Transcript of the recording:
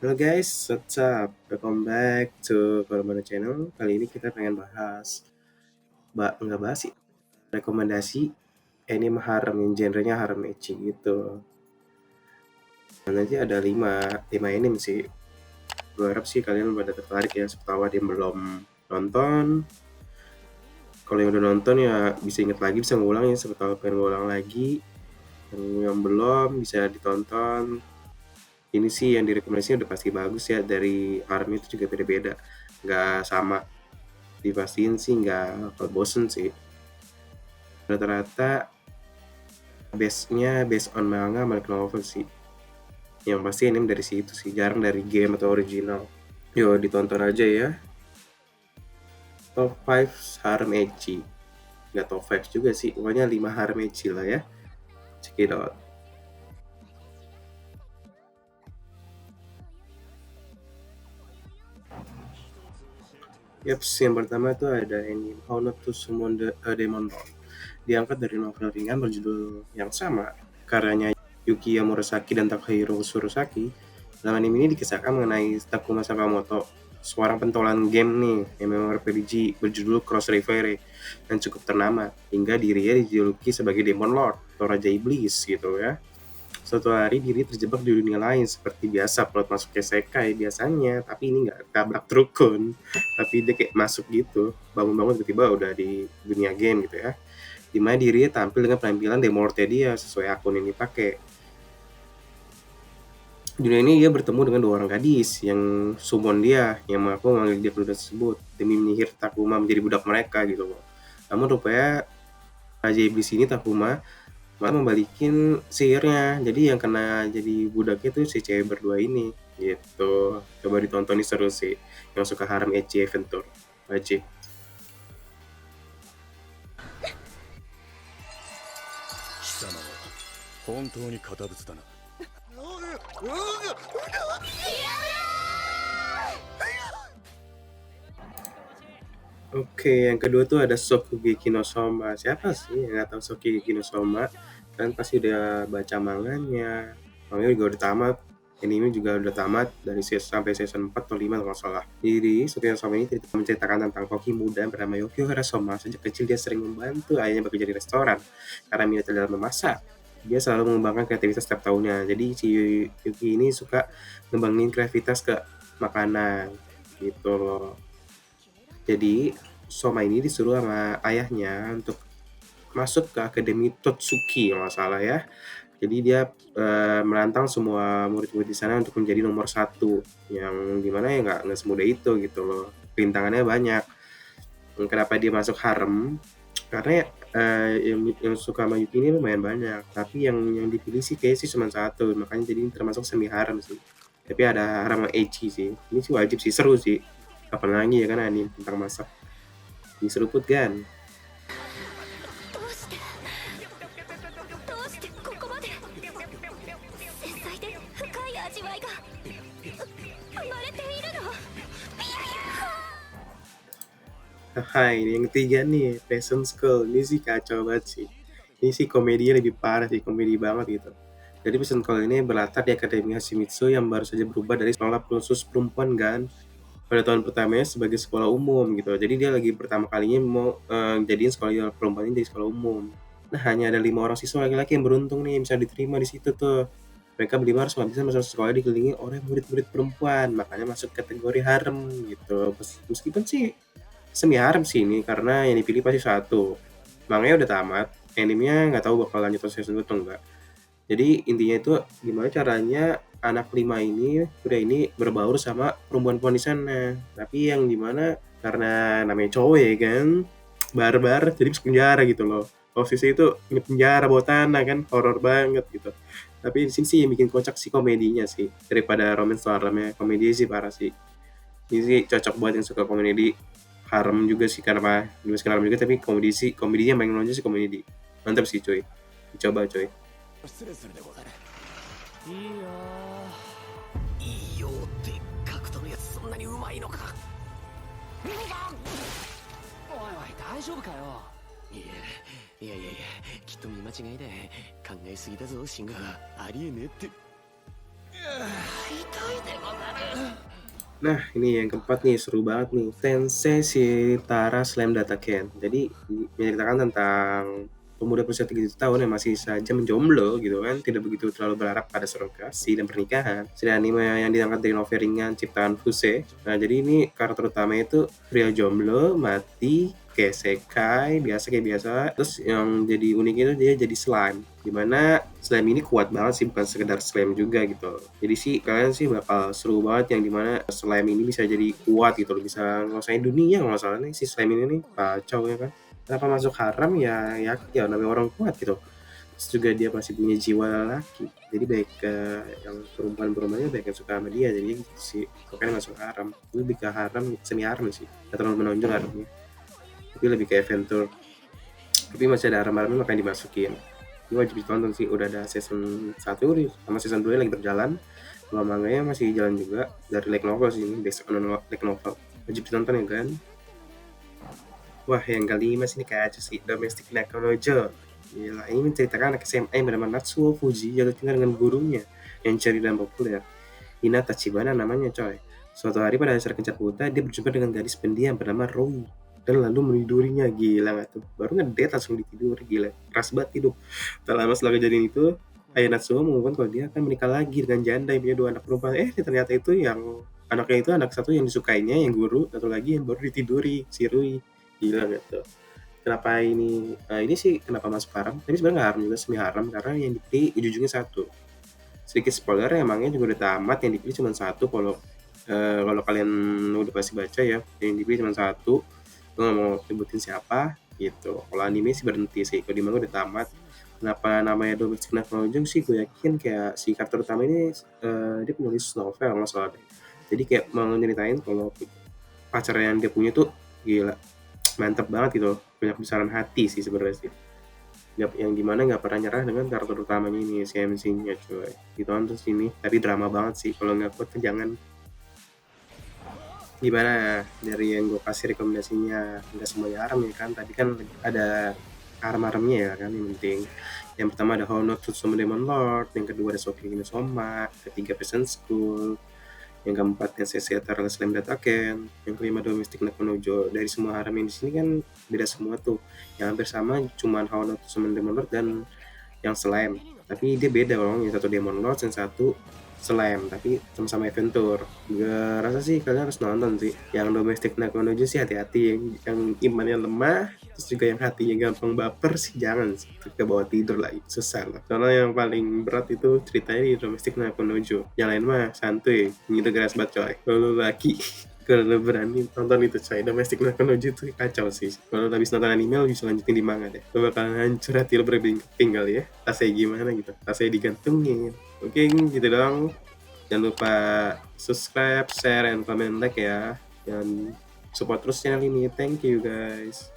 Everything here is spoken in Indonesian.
Halo guys, what's up? Welcome back to Koromano Channel. Kali ini kita pengen bahas, nggak bahas sih, rekomendasi anime harem yang genrenya harem ecchi gitu. Nanti ada 5 anime sih. Gue harap sih kalian pada tertarik ya, setelah ada yang belum nonton. Kalau yang udah nonton ya bisa inget lagi, bisa ngulang ya, setelah pengen ngulang lagi. Yang belum bisa ditonton. Ini sih yang direkomendasikan udah pasti bagus ya, dari harem itu juga beda-beda. Nggak sama, dipastiin sih nggak bakal bosen sih. Rata-rata base-nya based on manga sama light novel sih. Yang pasti anime dari situ sih, jarang dari game atau original. Yo, ditonton aja ya. Top 5 harem ecchi. Nggak top 5 juga sih, pokoknya 5 harem ecchi lah ya. Check it out. Yaps, yang pertama tuh ada anime How Not to Summon a Demon Lord. Diangkat dari novel ringan berjudul yang sama, karyanya Yukiya Murasaki dan Takahiro Surusaki. Dalam anime ini dikisahkan mengenai Takuma Sakamoto, seorang pentolan game nih, MMORPG berjudul Cross River yang cukup ternama, hingga dirinya dijuluki sebagai Demon Lord atau Raja Iblis gitu ya. Suatu hari diri terjebak di dunia lain seperti biasa plot masuk isekai biasanya, tapi ini nggak tabrak rukun, tapi dia kayak masuk gitu, bangun-bangun tiba-tiba udah di dunia game gitu ya. Dimana dirinya tampil dengan penampilan Demorte dia sesuai akun yang dipakai. Di dunia ini dia bertemu dengan 2 orang gadis yang summon dia, yang mengaku memanggil dia penduduk tersebut demi menyihir Takuma menjadi budak mereka gitu loh. Namun rupanya Raja Iblis ini Takuma malah membalikin sihirnya, jadi yang kena jadi budaknya tuh si cewek berdua ini gitu. Coba ditonton, nih seru sih, yang suka harem ecchi adventure wajib. Oke, yang kedua tuh ada Shokugeki no Soma. Siapa sih yang nggak tahu Shokugeki no Soma? Kan pasti udah baca manganya. Manganya juga udah tamat. Anime juga udah tamat dari sampai season 4 atau 5 kalau nggak salah. Jadi, Shokugeki no Soma ini menceritakan tentang koki muda yang bernama Yukio Harasoma. Sejak kecil dia sering membantu ayahnya bekerja di restoran karena minat dalam memasak. Dia selalu mengembangkan kreativitas setiap tahunnya. Jadi si Yuki ini suka ngembangin kreativitas ke makanan gitu loh. Jadi Soma ini disuruh sama ayahnya untuk masuk ke Akademi Totsuki kalau nggak salah ya. Jadi dia menantang semua murid-murid di sana untuk menjadi nomor 1, yang dimana ya nggak semudah itu gitu loh. Rintangannya banyak. Kenapa dia masuk harem? Karena yang suka sama Yuki ini lumayan banyak, tapi yang dipilih sih kayaknya sih cuma satu, makanya jadi termasuk semi harem sih. Tapi ada harem ecchi sih. Ini sih wajib sih, seru sih. Kapan lagi ya kan anime tentang masak. Diseruput kan. はい、yang ketiga nih, Passion School. Ini sih kacau banget sih. Ini sih komedinya lebih parah sih, komedi banget gitu. Jadi Passion School ini berlatar di Akademi Hashimitsu yang baru saja berubah dari sekolah khusus perempuan kan pada tahun pertamanya sebagai sekolah umum gitu. Jadi dia lagi pertama kalinya mau jadiin sekolah perempuan ini jadi sekolah umum. Nah, hanya ada 5 orang siswa laki-laki yang beruntung nih bisa diterima di situ tuh. Mereka berlima harus bisa masuk sekolah dikelilingi oleh murid-murid perempuan, makanya masuk kategori harem gitu. Meskipun sih semi harem sih ini, karena yang dipilih pasti satu. Manganya udah tamat, animenya nggak tahu bakal lanjut season atau enggak. Jadi intinya itu gimana caranya anak 5 ini, udah ini berbaur sama perempuan-perempuan di sana. Tapi yang dimana karena namanya cowok ya kan, barbar, jadi masuk penjara gitu loh. Posisi itu ini penjara bawah tanah kan, horor banget gitu. Tapi di sini sih yang bikin kocak sih komedinya sih, daripada romance haremnya. Komedi sih parah sih. Ini sih cocok buat yang suka komedi harem juga sih, karena dimasukin harem juga, tapi komedinya yang paling menonjol sih komedi. Mantap sih cuy, coba cuy. いいよ、でっかく飛ぶやつそんなにうまいのか。おいおい、大丈夫かよ。いや、きっと見間違いだ。考えすぎだぞ、シンゴ。ありえねえって。痛いでござる。Nah, ini yang keempat nih, seru banget nih. Tensei Shitara Slam Dataken. Jadi, menceritakan tentang pemuda berusia 30 tahun yang masih saja menjomblo gitu kan, tidak begitu terlalu berharap pada seorang kasih dan pernikahan. Sedang anime yang diangkat dari novel ringan ciptaan Fuse. Nah, jadi ini karakter utama itu pria jomblo, mati, kayak sekai, biasa kayak biasa. Terus yang jadi unik itu dia jadi slime. Dimana slime ini kuat banget sih, bukan sekedar slime juga gitu. Jadi sih kalian sih bakal seru banget yang dimana slime ini bisa jadi kuat gitu loh, bisa nguasain dunia kalau nggak salah nih si slime ini nih, kacau ya kan. Kenapa masuk haram ya namanya orang kuat gitu. Terus juga dia masih punya jiwa lelaki. Jadi baik ke yang perempuan-perempuannya baik yang suka sama dia. Jadi gitu sih. Pokoknya masuk haram. Itu lebih ke haram, semi haram sih. Gak terlalu menonjol haramnya. Tapi lebih ke adventure. Tapi masih ada haram-haramnya makanya dimasukin. Ini wajib ditonton sih. Udah ada season 1 sama season 2 lagi berjalan. Kalau manganya masih jalan juga dari light novel sih ini, based on light novel. Wajib ditonton ya kan. Wah, yang kelima sih ini kacau sih, Domestic Nakanojo. Gila, ini menceritakan anak SMA yang bernama Natsuo Fuji jatuh cinta dengan gurunya yang cerdas dan populer. Hina Tachibana namanya coy. Suatu hari pada acara kencan buta, dia berjumpa dengan gadis pendiam bernama Roi. Dan lalu menidurinya, gila gak tuh? Baru ngedate langsung ditidur, gila. Keras banget hidup. Tak lama setelah kejadian itu, Ayah Natsuo mengumumkan kalau dia akan menikah lagi dengan janda yang punya 2 anak perempuan. Ternyata itu yang anaknya itu anak satu yang disukainya, yang guru, satu lagi yang baru ditiduri, si Rui. Gila gak tuh? Kenapa ini sih kenapa masuk haram? Tapi sebenarnya nggak haram juga, semi haram karena yang dipilih ujung-ujungnya satu. Sedikit spoiler, emangnya juga udah tamat, yang dipilih cuma satu. Kalau kalian udah pasti baca ya, yang dipilih cuma satu. Gue nggak mau sebutin siapa gitu. Kalau anime sih berhenti sih, kalau di manga udah tamat. Kenapa namanya Domestic Nakanojo sih? Gue yakin kayak si karakter utama ini dia penulis novel nggak salah deh. Jadi kayak mau nyeritain kalau pacar yang dia punya tuh gila, mantep banget gitu, banyak besaran hati sih sebenarnya sih. Yang dimana nggak pernah nyerah dengan karakter utamanya ini, si MC-nya cuy. Ditonton sini, tapi drama banget sih. Kalau nggak kuat jangan. Gimana dari yang gue kasih rekomendasinya? Nggak semuanya haram ya kan? Tadi kan ada haram-haramnya ya kan, yang penting. Yang pertama ada Hono Tsutsuma Demon Lord, yang kedua ada Shokugeki no Soma, ketiga Peasant School, yang keempat NCC Eternal Slam Dataken, yang kelima Domestic Nakanojo. Dari semua haram yang di sini kan beda semua tuh, yang hampir sama cuman How Not to Summon Demon Lord dan yang Slam, tapi dia beda loh, yang satu Demon Lord, yang satu Slam, tapi sama-sama adventure. Gak rasa sih kalian harus nonton sih. Yang Domestic Nakanojo sih hati-hati, yang imannya lemah, terus juga yang hatinya gampang baper sih jangan sih, ke bawah tidur lagi susah lah. Soalnya yang paling berat itu ceritanya di Domestic Nakanojo, yang lain mah santuy, gitu keras banget coy. Kalau lu laki kalau lu berani tonton itu coy, Domestic Nakanojo itu kacau sih. Kalau lu habis nonton anime lu bisa lanjutin di manga deh, lu bakalan hancur hati lu berkeping kali ya, rasanya gimana gitu, rasanya digantungin. Oke, gitu doang. Jangan lupa subscribe, share, and comment, like ya. Dan support terus channel ini. Thank you guys.